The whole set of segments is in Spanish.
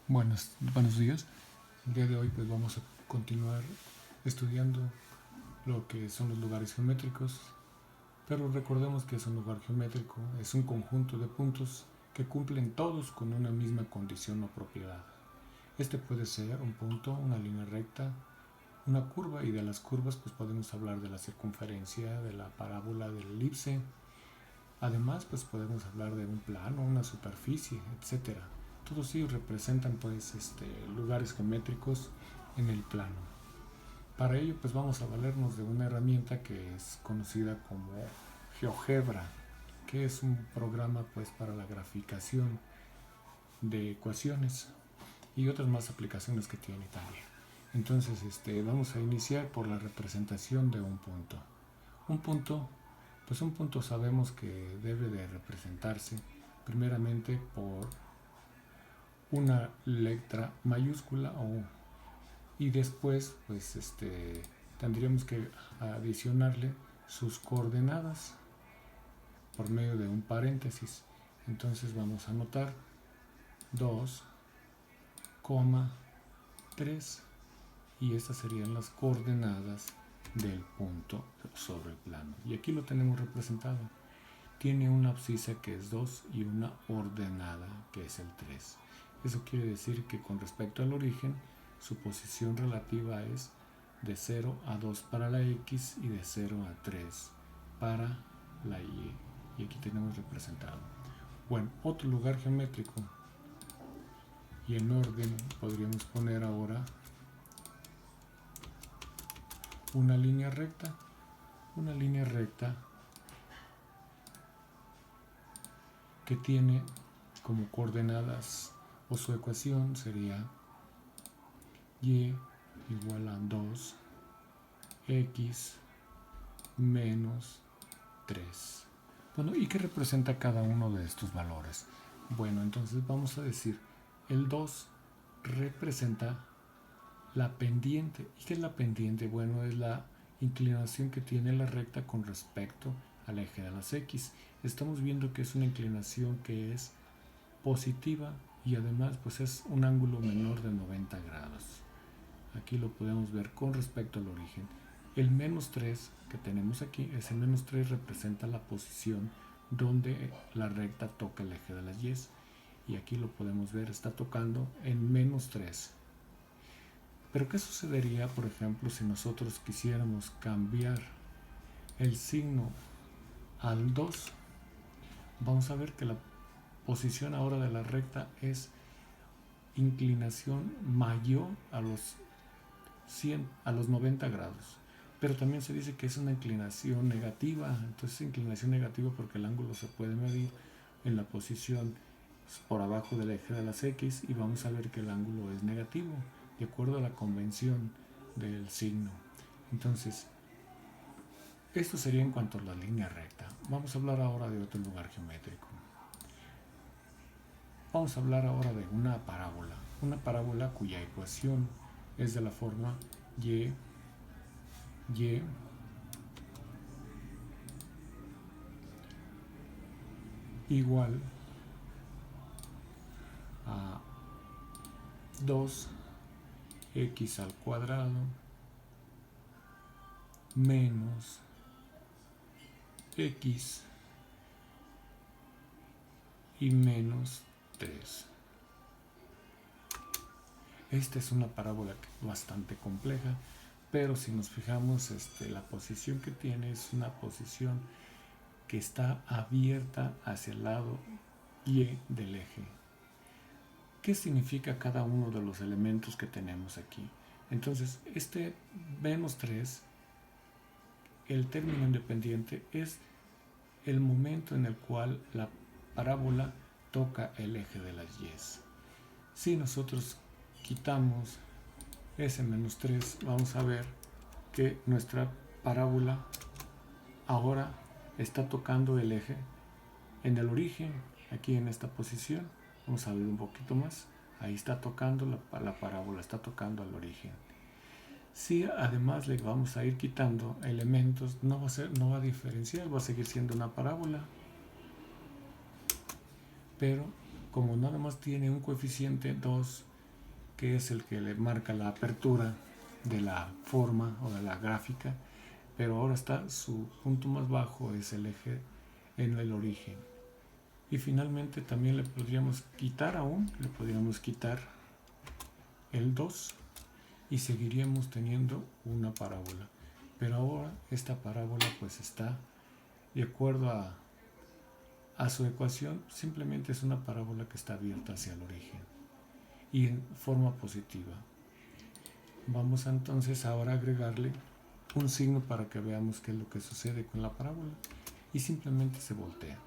Buenos días. El día de hoy pues vamos a continuar estudiando lo que son los lugares geométricos, pero recordemos que es un lugar geométrico, es un conjunto de puntos que cumplen todos con una misma condición o propiedad. Este puede ser un punto, una línea recta, una curva, y de las curvas pues podemos hablar de la circunferencia, de la parábola, del elipse. Además pues podemos hablar de un plano, una superficie, etcétera. Todos ellos representan pues lugares geométricos en el plano. Para ello pues vamos a valernos de una herramienta que es conocida como GeoGebra, que es un programa pues para la graficación de ecuaciones y otras más aplicaciones que tiene también. Entonces vamos a iniciar por la representación de un punto. Un punto sabemos que debe de representarse primeramente por una letra mayúscula y después pues tendríamos que adicionarle sus coordenadas por medio de un paréntesis. Entonces vamos a anotar 2, 3, y estas serían las coordenadas del punto sobre el plano. Y aquí lo tenemos representado. Tiene una abscisa que es 2 y una ordenada que es el 3. Eso quiere decir que con respecto al origen, su posición relativa es de 0 a 2 para la X y de 0 a 3 para la Y. Y aquí tenemos representado. Bueno, otro lugar geométrico. Y en orden podríamos poner ahora una línea recta. Una línea recta que tiene como coordenadas, o su ecuación sería y igual a 2x menos 3. Bueno, ¿y qué representa cada uno de estos valores? Bueno, entonces vamos a decir, el 2 representa la pendiente. ¿Y qué es la pendiente? Bueno, es la inclinación que tiene la recta con respecto al eje de las X. Estamos viendo que es una inclinación que es positiva y además pues es un ángulo menor de 90 grados. Aquí lo podemos ver con respecto al origen. El menos 3 que tenemos aquí, ese menos 3 representa la posición donde la recta toca el eje de las Y. Y aquí lo podemos ver, está tocando en menos 3. Pero ¿qué sucedería, por ejemplo, si nosotros quisiéramos cambiar el signo al 2? Vamos a ver que la posición ahora de la recta es inclinación mayor a los 90 grados. Pero también se dice que es una inclinación negativa. Entonces inclinación negativa porque el ángulo se puede medir en la posición por abajo del eje de las X, y vamos a ver que el ángulo es negativo de acuerdo a la convención del signo. Entonces esto sería en cuanto a la línea recta. Vamos a hablar ahora de otro lugar geométrico. Vamos a hablar ahora de una parábola cuya ecuación es de la forma y igual a 2x al cuadrado menos x y menos 3. Esta es una parábola bastante compleja, pero si nos fijamos, la posición que tiene es una posición que está abierta hacia el lado Y del eje. ¿Qué significa cada uno de los elementos que tenemos aquí? Entonces, este menos 3, el término independiente, es el momento en el cual la parábola toca el eje de las Y. Si nosotros quitamos ese menos 3, vamos a ver que nuestra parábola ahora está tocando el eje en el origen, aquí en esta posición. Vamos a ver un poquito más. Ahí está tocando la parábola, está tocando al origen. Si además le vamos a ir quitando elementos, no va a diferenciar, va a seguir siendo una parábola. Pero como nada más tiene un coeficiente 2, que es el que le marca la apertura de la forma o de la gráfica, pero ahora está su punto más bajo, es el eje en el origen. Y finalmente también le podríamos quitar el 2 y seguiríamos teniendo una parábola. Pero ahora esta parábola pues está de acuerdo a su ecuación, simplemente es una parábola que está abierta hacia el origen y en forma positiva. Vamos entonces ahora a agregarle un signo para que veamos qué es lo que sucede con la parábola y simplemente se voltea.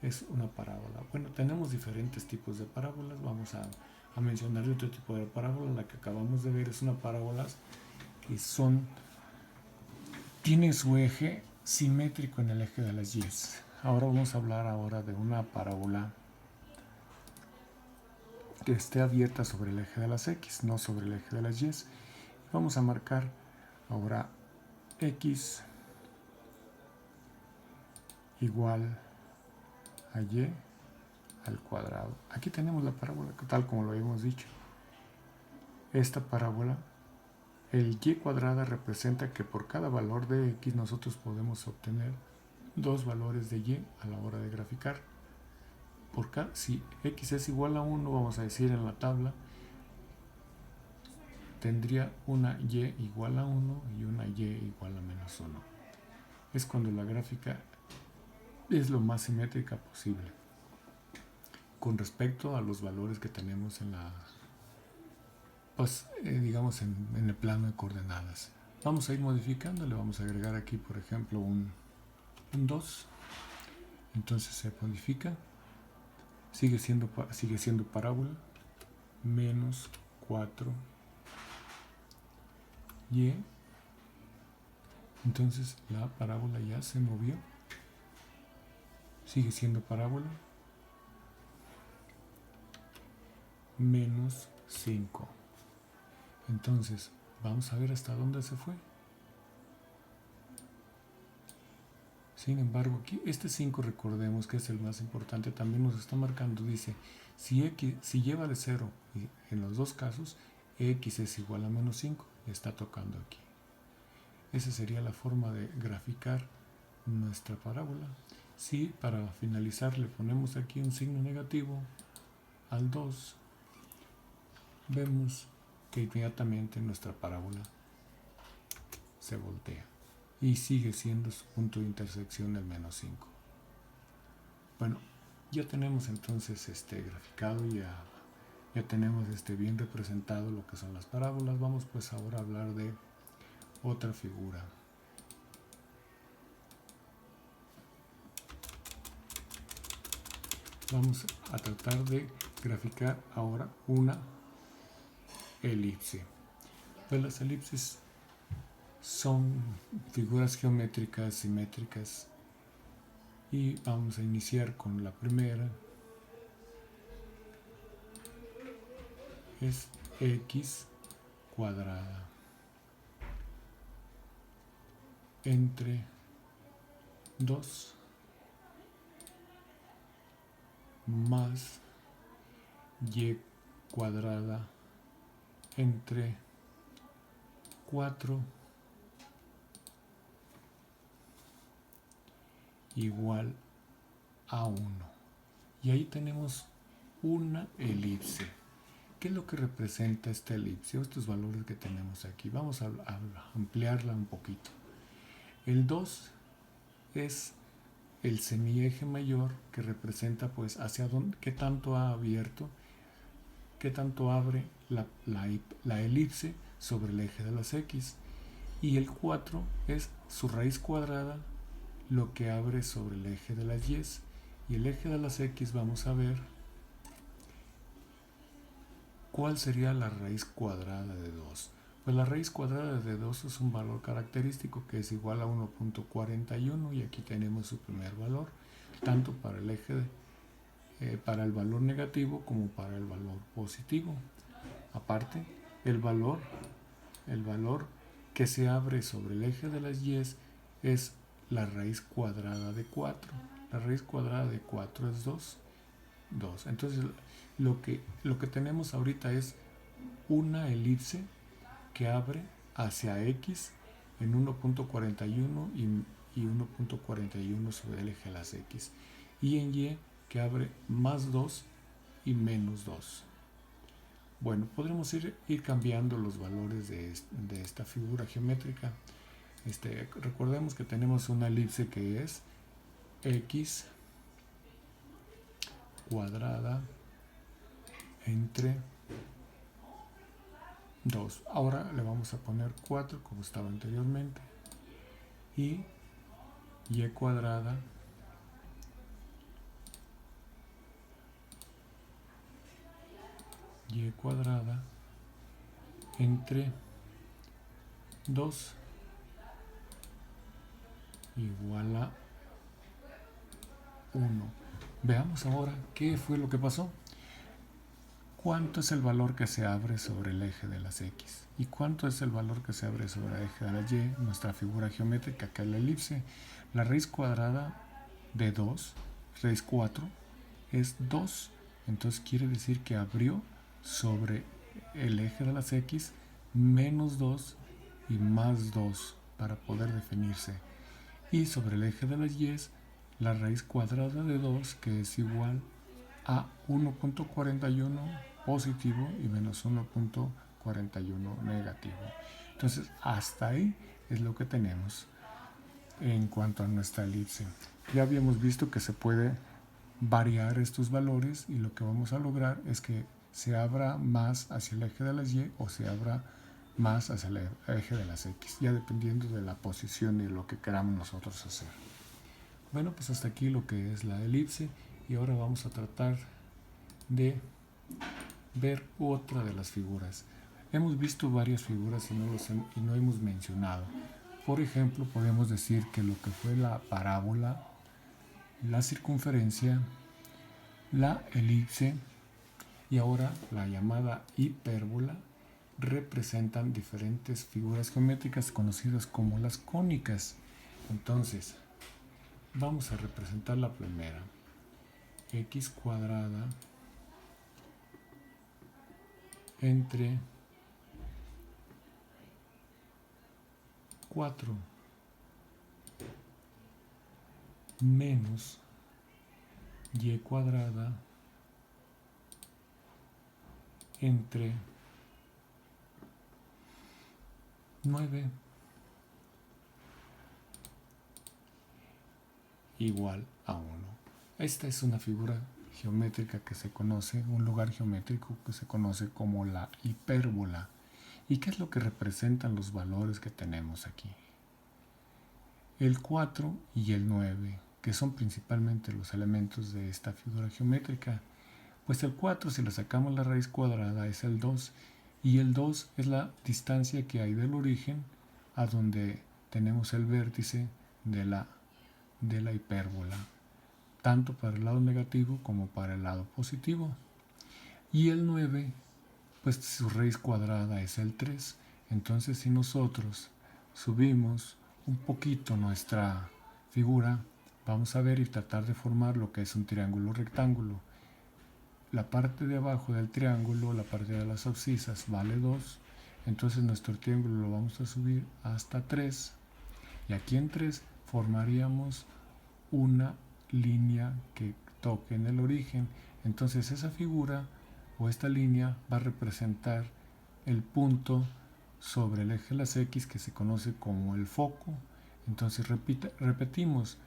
Es una parábola. Bueno, tenemos diferentes tipos de parábolas. Vamos a mencionar otro tipo de parábola. La que acabamos de ver es una parábola que tiene su eje simétrico en el eje de las y. Ahora vamos a hablar de una parábola que esté abierta sobre el eje de las x, no sobre el eje de las y. Vamos a marcar ahora x igual a y al cuadrado. Aquí tenemos la parábola tal como lo habíamos dicho. Esta parábola, el y cuadrada representa que por cada valor de x nosotros podemos obtener dos valores de y a la hora de graficar. Si x es igual a 1, vamos a decir en la tabla, tendría una y igual a 1 y una y igual a menos 1. Es cuando la gráfica es lo más simétrica posible con respecto a los valores que tenemos en la digamos en el plano de coordenadas. Vamos a ir modificando, le vamos a agregar aquí por ejemplo un 2, entonces se modifica, sigue siendo parábola, menos 4 y, entonces la parábola ya se movió, sigue siendo parábola, menos 5. Entonces vamos a ver hasta dónde se fue. Sin embargo, aquí este 5, recordemos que es el más importante, también nos está marcando, dice, si lleva de 0, y en los dos casos, x es igual a menos 5, está tocando aquí. Esa sería la forma de graficar nuestra parábola. Si para finalizar le ponemos aquí un signo negativo al 2, vemos que inmediatamente nuestra parábola se voltea y sigue siendo su punto de intersección el menos 5. Bueno, ya tenemos entonces graficado, ya tenemos bien representado lo que son las parábolas. Vamos pues ahora a hablar de otra figura. Vamos a tratar de graficar ahora una elipse. Pues las elipses son figuras geométricas simétricas y vamos a iniciar con la primera. Es x cuadrada entre 2 más y cuadrada entre 4 igual a 1. Y ahí tenemos una elipse. ¿Qué es lo que representa esta elipse? Estos valores que tenemos aquí. Vamos a ampliarla un poquito. El 2 es el semieje mayor, que representa pues hacia dónde, qué tanto ha abierto, qué tanto abre la elipse sobre el eje de las x. Y el 4 es su raíz cuadrada, lo que abre sobre el eje de las y. Y el eje de las x, vamos a ver cuál sería la raíz cuadrada de 2. Pues la raíz cuadrada de 2 es un valor característico que es igual a 1.41 y aquí tenemos su primer valor, tanto para el eje para el valor negativo como para el valor positivo. Aparte, el valor que se abre sobre el eje de las y es la raíz cuadrada de 4. La raíz cuadrada de 4 es 2. Entonces, lo que tenemos ahorita es una elipse que abre hacia X en 1.41 y 1.41 sobre el eje de las X, y en Y que abre más 2 y menos 2. Bueno, podremos ir cambiando los valores de esta figura geométrica. Recordemos que tenemos una elipse que es X cuadrada entre 2. Ahora le vamos a poner 4 como estaba anteriormente, y Y cuadrada entre 2 igual a 1. Veamos ahora qué fue lo que pasó. ¿Cuánto es el valor que se abre sobre el eje de las X? ¿Y cuánto es el valor que se abre sobre el eje de la Y? Nuestra figura geométrica, que es la elipse. La raíz cuadrada de 2, raíz 4, es 2. Entonces quiere decir que abrió sobre el eje de las X menos 2 y más 2 para poder definirse. Y sobre el eje de las Y, la raíz cuadrada de 2, que es igual a 1.41 positivo y menos 1.41 negativo. Entonces, hasta ahí es lo que tenemos en cuanto a nuestra elipse. Ya habíamos visto que se puede variar estos valores, y lo que vamos a lograr es que se abra más hacia el eje de las Y o se abra más hacia el eje de las X, ya dependiendo de la posición y lo que queramos nosotros hacer. Bueno, pues hasta aquí lo que es la elipse, y ahora vamos a tratar de ver otra de las figuras. Hemos visto varias figuras y no hemos mencionado. Por ejemplo, podemos decir que lo que fue la parábola, la circunferencia, la elipse y ahora la llamada hipérbola representan diferentes figuras geométricas conocidas como las cónicas. Entonces, vamos a representar la primera. X cuadrada entre 4 menos Y cuadrada entre 9 igual a 1. Esta es una figura geométrica que se conoce, un lugar geométrico que se conoce como la hipérbola. ¿Y qué es lo que representan los valores que tenemos aquí? El 4 y el 9, que son principalmente los elementos de esta figura geométrica. Pues el 4, si le sacamos la raíz cuadrada, es el 2, y el 2 es la distancia que hay del origen a donde tenemos el vértice de la hipérbola, tanto para el lado negativo como para el lado positivo. Y el 9, pues su raíz cuadrada es el 3. Entonces, si nosotros subimos un poquito nuestra figura, vamos a ver y tratar de formar lo que es un triángulo rectángulo. La parte de abajo del triángulo, la parte de las abscisas, vale 2. Entonces nuestro triángulo lo vamos a subir hasta 3. Y aquí en 3 formaríamos una línea que toque en el origen. Entonces esa figura o esta línea va a representar el punto sobre el eje de las X, que se conoce como el foco. Entonces repetimos,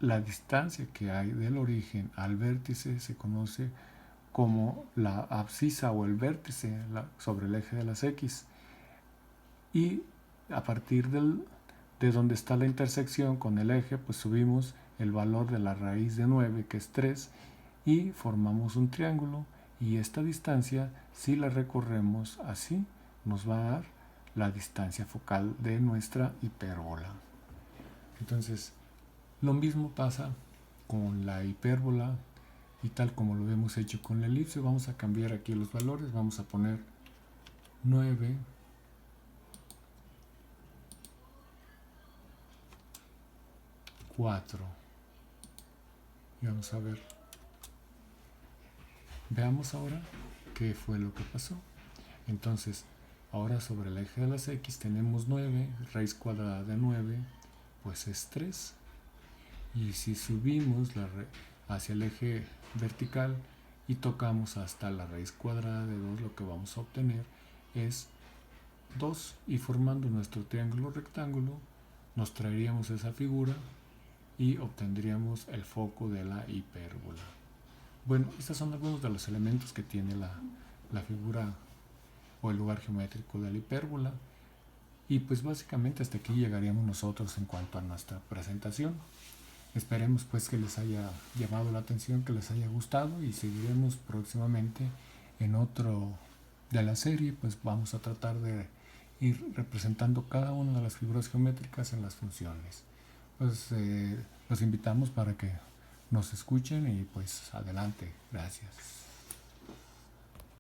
la distancia que hay del origen al vértice se conoce como la abscisa o el vértice sobre el eje de las X, y a partir de donde está la intersección con el eje, pues subimos el valor de la raíz de 9, que es 3, y formamos un triángulo, y esta distancia, si la recorremos así, nos va a dar la distancia focal de nuestra hipérbola. Entonces, lo mismo pasa con la hipérbola, y tal como lo hemos hecho con la elipse, vamos a cambiar aquí los valores. Vamos a poner 9 4 y vamos a ver. Veamos ahora qué fue lo que pasó. Entonces, ahora sobre el eje de las x tenemos 9, raíz cuadrada de 9, pues es 3. Y si subimos hacia el eje vertical y tocamos hasta la raíz cuadrada de 2, lo que vamos a obtener es 2. Y formando nuestro triángulo rectángulo, nos traeríamos esa figura y obtendríamos el foco de la hipérbola. Bueno, estos son algunos de los elementos que tiene la figura o el lugar geométrico de la hipérbola. Y pues básicamente hasta aquí llegaríamos nosotros en cuanto a nuestra presentación. Esperemos pues que les haya llamado la atención, que les haya gustado, y seguiremos próximamente en otro de la serie. Pues vamos a tratar de ir representando cada una de las figuras geométricas en las funciones. Pues los invitamos para que nos escuchen y pues adelante. Gracias.